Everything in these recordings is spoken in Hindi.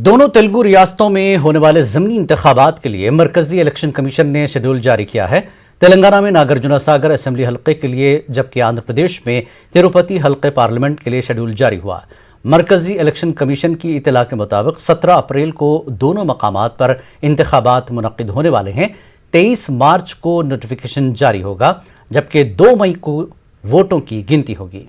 दोनों तेलुगु रियासतों में होने वाले ज़मीनी इंतखाबात के लिए मरकजी इलेक्शन कमीशन ने शेड्यूल जारी किया है। तेलंगाना में नागार्जुन सागर असेंबली हल्के के लिए, जबकि आंध्र प्रदेश में तिरुपति हल्के पार्लियामेंट के लिए शेड्यूल जारी हुआ। मरकजी इलेक्शन कमीशन की इत्तला के मुताबिक 17 अप्रैल को दोनों मकामात पर इंतखाबात मुनक्किद होने वाले हैं। 23 मार्च को नोटिफिकेशन जारी होगा, जबकि 2 मई को वोटों की गिनती होगी।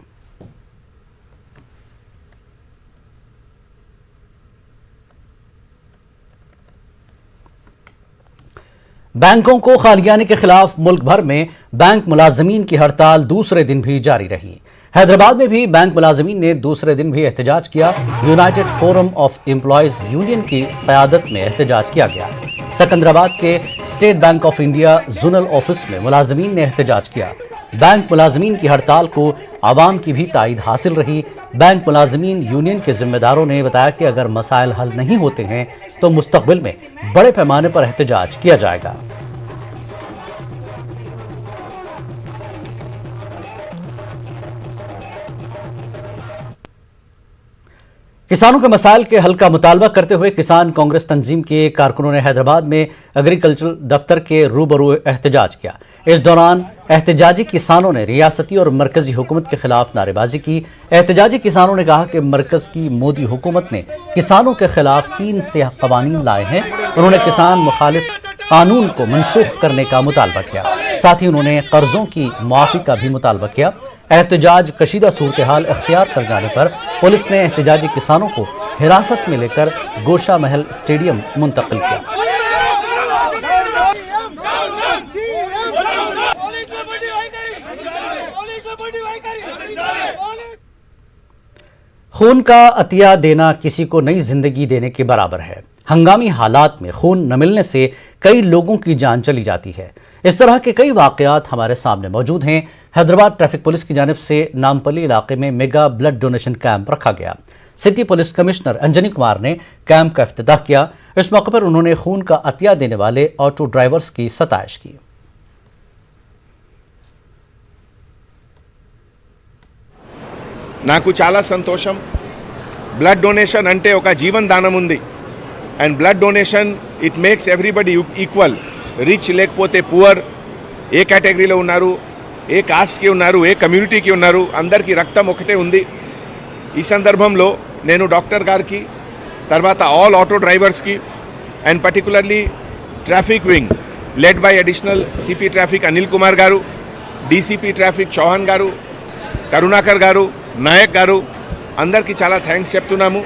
बैंकों को खालियाने के खिलाफ मुल्क भर में बैंक मुलाजमीन की हड़ताल दूसरे दिन भी जारी रही। हैदराबाद में भी बैंक मुलाजमीन ने दूसरे दिन भी एहतजाज किया। United forum of employees union की क़यादत में एहतजाज किया गया। सिकंदराबाद के state bank of India zonal office में मुलाजमीन ने एहतजाज किया। बैंक मुलाजमीन की हड़ताल को आवाम की भी ताईद हासिल रही। बैंक मुलाजमीन यूनियन के जिम्मेदारों ने बताया कि अगर मसाइल हल नहीं होते हैं तो मुस्तकबिल में बड़े पैमाने पर एहतजाज किया जाएगा। किसानों के मसाइल के हल का मुतालबा करते हुए किसान कांग्रेस तंजीम के कारकुनों ने हैदराबाद में एग्रीकल्चर दफ्तर के रूबरू एहतजाज किया। इस दौरान एहतजाजी किसानों ने रियासती और मरकजी हुकूमत के खिलाफ नारेबाजी की। एहतजाजी किसानों ने कहा कि मरकज की मोदी हुकूमत ने किसानों के खिलाफ 3 से कवानीन लाए हैं। उन्होंने किसान मुखालिफ कानून को मनसूख करने का मुतालबा किया। साथ ही उन्होंने कर्जों की मुआफी का भी मुतालबा किया। एहतजाज कशीदा सूरत हाल इख्तियार कर जाने पर पुलिस ने एहतजाजी किसानों को हिरासत में लेकर गोशा महल स्टेडियम मुंतकिल किया। खून का अतिया देना किसी को नई जिंदगी देने के बराबर है। हंगामी हालात में खून न मिलने से कई लोगों की जान चली जाती है। इस तरह के कई वाकयात हमारे सामने मौजूद हैं। हैदराबाद ट्रैफिक पुलिस की जानिब से नामपल्ली इलाके में मेगा ब्लड डोनेशन कैंप रखा गया। City police commissioner Anjani Kumar ने कैंप का इफ्तिताह किया। इस मौके पर उन्होंने खून का अतिया देने वाले ऑटो ड्राइवर्स की सताइश की। నాకు చాలా సంతోషం. బ్లడ్ డొనేషన్ అంటే ఒక జీవన దానం ఉంది. And blood donation it makes everybody equal. Rich లేకపోతే పువర్, ఏ కేటగిరీలో ఉన్నారు, ఏ కాస్ట్కి ఉన్నారు, ఏ కమ్యూనిటీకి ఉన్నారు, అందరికీ రక్తం ఒకటే ఉంది. ఈ సందర్భంలో నేను డాక్టర్ గారికి, తర్వాత ఆల్ ఆటో డ్రైవర్స్కి and particularly traffic wing led by additional CP traffic Anil Kumar గారు, డీసీపీ ట్రాఫిక్ చౌహాన్ గారు, కరుణాకర్ గారు, నాయక్ గారు, అందరికీ చాలా థ్యాంక్స్ చెప్తున్నాము.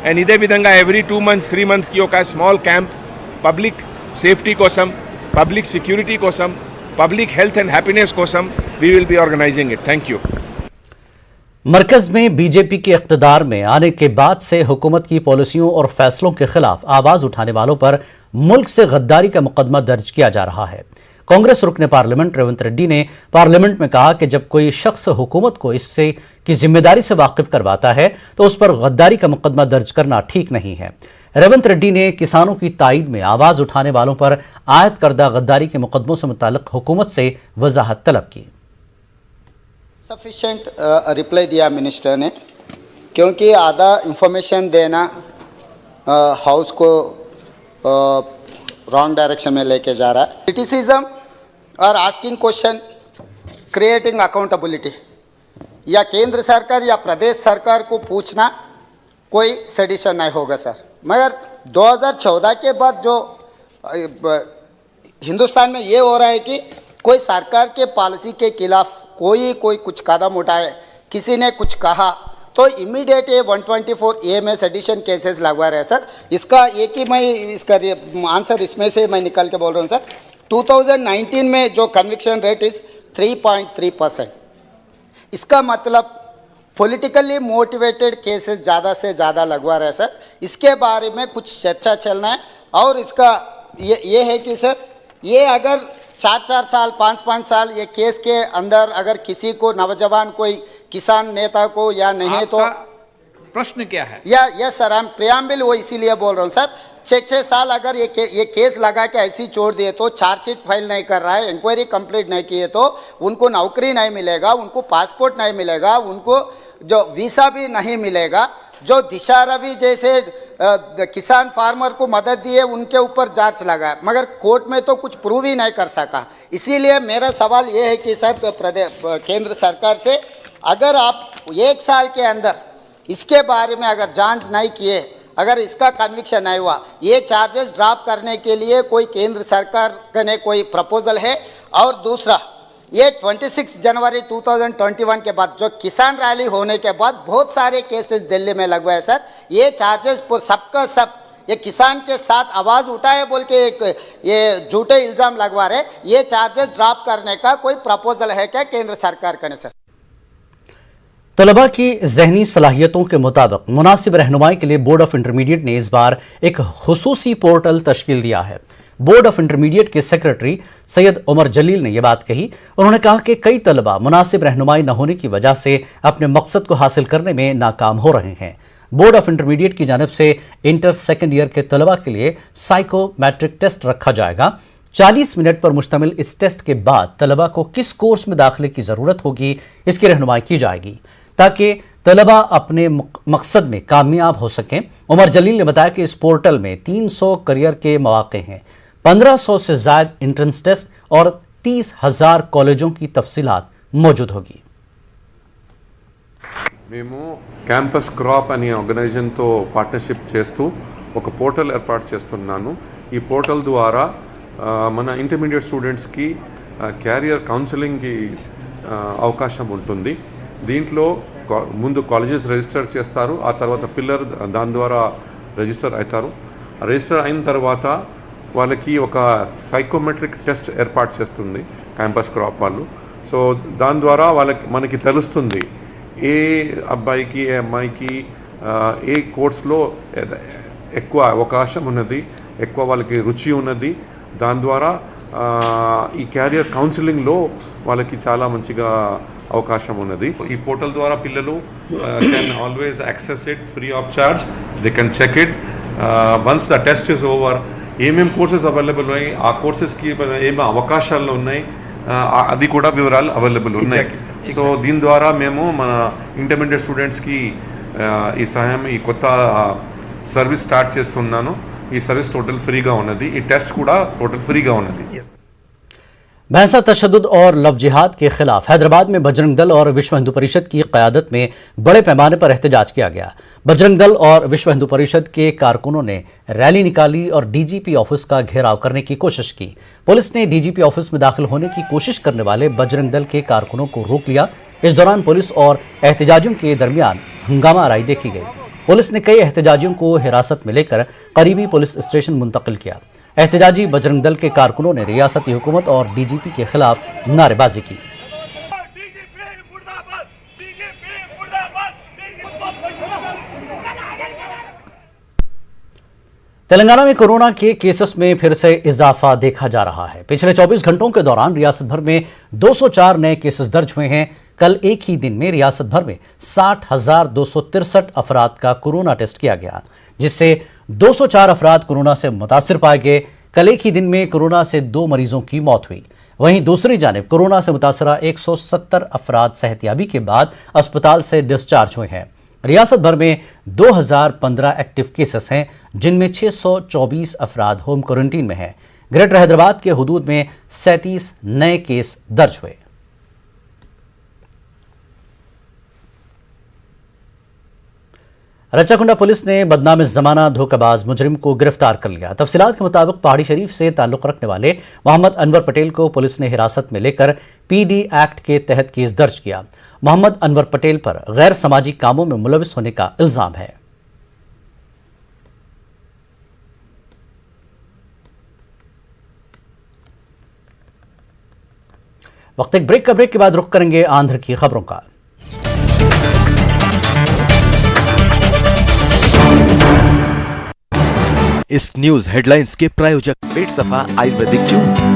అండ్ ఇదే విధంగా ఎవ్రీ 2 months 3 monthsకి ఒక స్మాల్ క్యాంప్ పబ్లిక్ సేఫ్టీ కోసం, పబ్లిక్ సిక్యూరిటీ కోసం, पब्लिक हेल्थ एंड हैप्पीनेस कोसम we will be organising it. Thank you. मरकज में बीजेपी के इख्तिदार में आने के बाद से हुकूमत की पॉलिसियों और फैसलों के खिलाफ आवाज उठाने वालों पर मुल्क से गद्दारी का मुकदमा दर्ज किया जा रहा है। कांग्रेस रुकने पार्लियामेंट रेवंत रेड्डी ने पार्लियामेंट में कहा कि जब कोई शख्स हुकूमत को इससे की जिम्मेदारी से वाकिफ करवाता है तो उस पर गद्दारी का मुकदमा दर्ज करना ठीक नहीं है। रेवंत रेड्डी ने किसानों की ताईद में आवाज उठाने वालों पर आयद करदा गद्दारी के मुकदमों से मुताल्लिक हुकूमत से वजाहत तलब की। सफिशेंट रिप्लाई दिया मिनिस्टर ने, क्योंकि आधा इंफॉर्मेशन देना हाउस को रॉन्ग डायरेक्शन में लेके जा रहा है। क्रिटिसिज्म और आस्किंग क्वेश्चन, क्रिएटिंग अकाउंटेबिलिटी, या केंद्र सरकार या प्रदेश सरकार को पूछना कोई सेडिशन नहीं होगा सर। मगर 2014 के बाद जो हिंदुस्तान में ये हो रहा है कि कोई सरकार के पॉलिसी के खिलाफ कोई कुछ कदम उठाए, किसी ने कुछ कहा तो इमीडिएट ये 124A में सेडिशन केसेस लगवा रहे हैं सर। इसका एक ही मैं इसका आंसर इसमें से मैं निकल के बोल रहा हूँ सर। 2019 में जो कन्विक्शन रेट इज़ 3.3%। इसका मतलब पॉलिटिकली मोटिवेटेड केसेस ज़्यादा से ज़्यादा लगवा रहे हैं सर। इसके बारे में कुछ चर्चा चलना है। और इसका ये है कि सर, ये अगर 4 साल 5 साल ये केस के अंदर अगर किसी को नौजवान कोई किसान नेता को या नहीं तो प्रश्न क्या है? यस सर, हम प्रियम्बल वो इसीलिए बोल रहा हूँ सर। 6 साल अगर ये केस लगा के ऐसे ही छोड़ दिए तो चार्जशीट फाइल नहीं कर रहा है, इंक्वायरी कंप्लीट नहीं किए तो उनको नौकरी नहीं मिलेगा, उनको पासपोर्ट नहीं मिलेगा, उनको जो वीसा भी नहीं मिलेगा। जो दिशा रवि जैसे किसान फार्मर को मदद दी है उनके ऊपर जांच लगा, मगर कोर्ट में तो कुछ प्रूव ही नहीं कर सका। इसीलिए मेरा सवाल ये है कि सर केंद्र सरकार से अगर आप 1 साल के अंदर इसके बारे में अगर जांच नहीं किए, अगर इसका कन्विक्शन नहीं हुआ, ये चार्जेस ड्रॉप करने के लिए कोई केंद्र सरकार ने कोई प्रपोजल है? और दूसरा, ये 26 जनवरी 2021 के बाद जो किसान रैली होने के बाद बहुत सारे केसेस दिल्ली में लगवाए सर, ये चार्जेस पर सबका सब ये किसान के साथ आवाज़ उठाए बोल के एक ये झूठे इल्ज़ाम लगवा रहे, ये चार्जेस ड्रॉप करने का कोई प्रपोजल है क्या केंद्र सरकार का? सर, तलबा की जहनी सलाहियतों के मुताबिक मुनासिब रहनुमाई के लिए बोर्ड ऑफ इंटरमीडिएट ने इस बार एक खुसूसी पोर्टल तश्कील दिया है। बोर्ड ऑफ इंटरमीडिएट के सेक्रेटरी सैयद उमर जलील ने यह बात कही। उन्होंने कहा कि कई तलबा मुनासिब रहनुमाई न होने की वजह से अपने मकसद को हासिल करने में नाकाम हो रहे हैं। बोर्ड ऑफ इंटरमीडिएट की जानिब से इंटर सेकेंड ईयर के तलबा के लिए साइकोमेट्रिक टेस्ट रखा जाएगा। 40 मिनट पर मुश्तमिल इस टेस्ट के बाद तलबा को किस कोर्स में दाखिले की जरूरत होगी, इसकी रहनुमाई की जाएगी ताकि तलबा अपने मकसद में कामयाब हो सकें। उमर जलील ने बताया कि इस पोर्टल में 300 करियर के मौके हैं, 1500 से ज्यादा एंट्रेंस टेस्ट और 30,000 कॉलेजों की तफसीलात मौजूद होगी। మేము క్యాంపస్ క్రాప్ అనే ఆర్గనైజేషన్తో పార్ట్నర్షిప్ చేస్తూ ఒక పోర్టల్ ఏర్పాటు చేస్తున్నాను। ఈ పోర్టల్ ద్వారా మన ఇంటర్మీడియట్ స్టూడెంట్స్కి క్యారియర్ కౌన్సిలింగ్కి అవకాశం ఉంటుంది। దీంట్లో ముందు కాలేజెస్ రిజిస్టర్ చేస్తారు, ఆ తర్వాత పిల్లర్ దాని ద్వారా రిజిస్టర్ అవుతారు। రిజిస్టర్ అయిన తర్వాత వాళ్ళకి ఒక సైకోమెట్రిక్ టెస్ట్ ఏర్పాటు చేస్తుంది క్యాంపస్ క్రాప్ వాళ్ళు। సో దాని ద్వారా మనకి తెలుస్తుంది ఏ అబ్బాయికి ఏ అమ్మాయికి ఏ కోర్స్లో ఎక్కువ అవకాశం ఉన్నది, ఎక్కువ వాళ్ళకి రుచి ఉన్నది। దాని ద్వారా ఈ క్యారియర్ కౌన్సిలింగ్లో వాళ్ళకి చాలా మంచిగా అవకాశం ఉన్నది। ఈ పోర్టల్ ద్వారా పిల్లలు can always access it free of charge, they can check it once the test is over. ఏమేమి కోర్సెస్ అవైలబుల్ ఉన్నాయి, ఆ కోర్సెస్కి ఏమేమి అవకాశాలు ఉన్నాయి, అది కూడా వివరాలు అవైలబుల్ ఉన్నాయి। సో దీని ద్వారా మేము మన ఇంటర్మీడియట్ స్టూడెంట్స్కి ఈ సహాయం, ఈ కొత్త సర్వీస్ స్టార్ట్ చేస్తున్నాను। ఈ సర్వీస్ టోటల్ ఫ్రీగా ఉన్నది, ఈ టెస్ట్ కూడా టోటల్ ఫ్రీగా ఉన్నది। भैंसा तशद्दुद और लव जिहाद के खिलाफ हैदराबाद में बजरंग दल और विश्व हिंदू परिषद की क़यादत में बड़े पैमाने पर एहतजाज किया गया। बजरंग दल और विश्व हिंदू परिषद के कारकुनों ने रैली निकाली और डीजीपी ऑफिस का घेराव करने की कोशिश की। पुलिस ने डीजीपी ऑफिस में दाखिल होने की कोशिश करने वाले बजरंग दल के कारकुनों को रोक लिया। इस दौरान पुलिस और एहतजाजियों के दरमियान हंगामा आराई देखी गई। पुलिस ने कई एहतजाजियों को हिरासत में लेकर करीबी पुलिस स्टेशन मुंतकिल किया। एहतजाजी बजरंग दल के कारकुनों ने रियासती हुकूमत और डीजीपी के खिलाफ नारेबाजी की। तेलंगाना में कोरोना के केसेस में फिर से इजाफा देखा जा रहा है। पिछले 24 घंटों के दौरान रियासत भर में 204 नए केसेस दर्ज हुए हैं। कल एक ही दिन में रियासत भर में 60,263 अफराद का कोरोना टेस्ट किया गया, जिससे 204 अफराद कोरोना से मुतासिर पाए गए। कल एक ही दिन में कोरोना से 2 मरीजों की मौत हुई। वहीं दूसरी जानिब कोरोना से मुतासरा 170 अफराद सेहतियाबी के बाद अस्पताल से डिस्चार्ज हुए हैं। रियासत भर में 2015 एक्टिव केसेस हैं, जिनमें 624 अफराद होम क्वारंटीन में हैं। ग्रेटर हैदराबाद के हुदूद में 37 नए केस दर्ज हुए। रचाकुंडा पुलिस ने बदनाम जमाना धोखाबाज मुजरिम को गिरफ्तार कर लिया। तफसीलात के मुताबिक पहाड़ी शरीफ से ताल्लुक रखने वाले मोहम्मद अनवर पटेल को पुलिस ने हिरासत में लेकर पीडी एक्ट के तहत केस दर्ज किया। मोहम्मद अनवर पटेल पर गैर समाजी कामों में मुलविस होने का इल्जाम है। वक्त एक ब्रेक के बाद रुख करेंगे आंध्र की खबरों का। इस न्यूज हेडलाइंस के प्रायोजक पेट सफा आयुर्वेदिक जून।